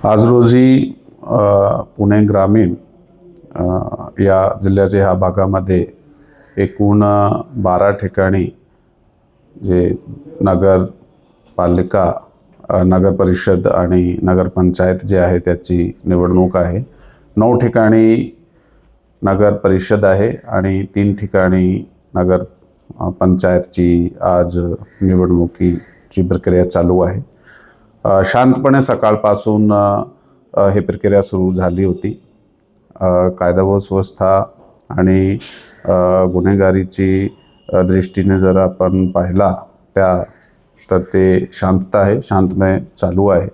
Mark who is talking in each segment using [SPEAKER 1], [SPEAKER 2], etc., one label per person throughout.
[SPEAKER 1] आज रोजी पुणे ग्रामीण या जिल्ह्याच्या ह्या भागामध्ये एकूण 12 ठिकाणी जे नगरपालिका, नगर परिषद आणि नगरपंचायत जे आहे त्याची निवडणूक आहे. 9 ठिकाणी नगर परिषद आहे आणि 3 ठिकाणी नगर पंचायतची आज निवडणुकीची प्रक्रिया चालू आहे. शांतपणे सकाळपासून ही प्रक्रिया सुरू झाली होती. कायदा व सुव्यवस्था आणि गुन्हेगारीची दृष्टीने जर आपण पाहिला तर ते शांतता आहे, शांतमय चालू आहे.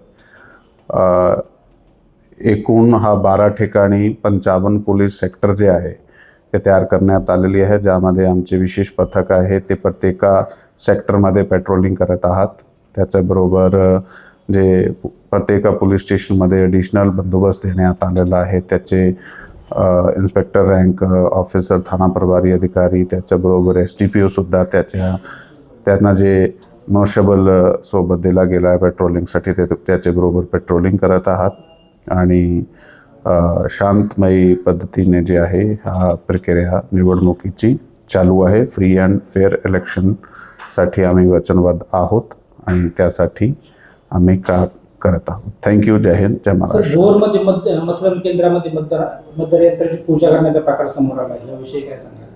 [SPEAKER 1] एकूण 12 ठिकाणी 55 पोलीस सेक्टर जे आहे ते तयार करण्यात आलेली आहे, ज्यामध्ये आमचे विशेष पथक आहे ते प्रत्येका सेक्टरमध्ये पेट्रोलिंग करत आहात. त्याच्याबरोबर जे प्रत्येक पोलीस स्टेशनमध्ये ॲडिशनल बंदोबस्त देण्यात आलेला आहे, त्याचे इन्स्पेक्टर रँक ऑफिसर, थाना प्रभारी अधिकारी, त्याच्याबरोबर SDPO सुद्धा त्यांना जे मनुष्यबळ सोबत दिला गेला आहे पेट्रोलिंगसाठी त्याच्याबरोबर पेट्रोलिंग करत आहात आणि शांतमयी पद्धतीने जे आहे हा प्रक्रिया निवडणुकीची चालू आहे. फ्री अँड फेअर इलेक्शनसाठी आम्ही वचनबद्ध आहोत आणि त्यासाठी आम्ही काम करत आहोत. थँक्यू. जय हिंद, जय महाराष्ट्र.
[SPEAKER 2] भोरमध्ये मतदान केंद्रामध्ये मतदार पूजा करण्याचा प्रकार समोर आला, याविषयी काय सांगाल?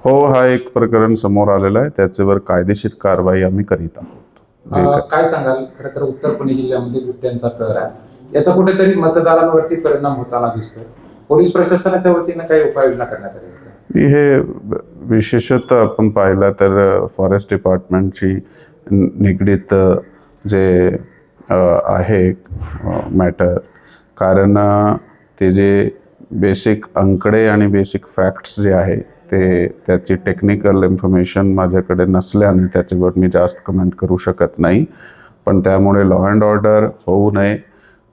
[SPEAKER 1] हो, हा एक प्रकरण समोर आलेलं आहे, त्याच्यावर कायदेशीर कारवाई आम्ही करीत आहोत.
[SPEAKER 3] काय सांगाल? खरं तर उत्तर पुणे जिल्ह्यामध्ये बिबट्यांचा कहर आहे, याचा कुठेतरी मतदारांवरती परिणाम होताना दिसतोय. पोलीस प्रशासनाच्या वतीनं काही उपाययोजना करण्यात आली?
[SPEAKER 1] हे विशेषतः आपण पाहिलं तर फॉरेस्ट डिपार्टमेंटची निगडीत जे आहे मॅटर, कारण ते जे बेसिक अंकडे आणि बेसिक फॅक्ट्स जे आहे त्याची टेक्निकल इन्फॉर्मेशन माझ्याकडे नसल्याने त्याच्यावर मी जास्त कमेंट करू शकत नाही. पण त्यामुळे लॉ अँड ऑर्डर होऊ नये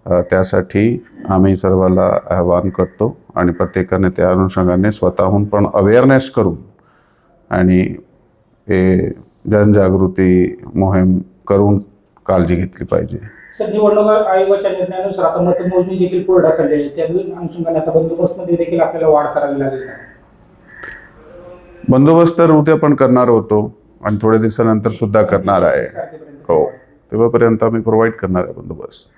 [SPEAKER 1] त्यासाठी आम्ही सर्वांना आवाहन करतो आणि प्रत्येकाने त्या अनुषंगाने स्वतःहून पण अवेअरनेस करून आणि हे जनजागृती मोहीम करून काळजी घेतली पाहिजे.
[SPEAKER 2] सर, निवडणूक आयोगाच्या निर्णयानुसार आता मतमोजणी देखील पुढे ढकलली आहे, त्या अनुषंगाने आता बंदोबस्तमध्ये देखील आपल्याला वाढ करावी लागेल.
[SPEAKER 1] बंदोबस्त तर उद्या पण करणार होतो आणि थोड्या दिवसानंतर सुद्धा करणार आहे. हो, तेव्हापर्यंत आम्ही प्रोव्हाइड करणार आहे बंदोबस्त.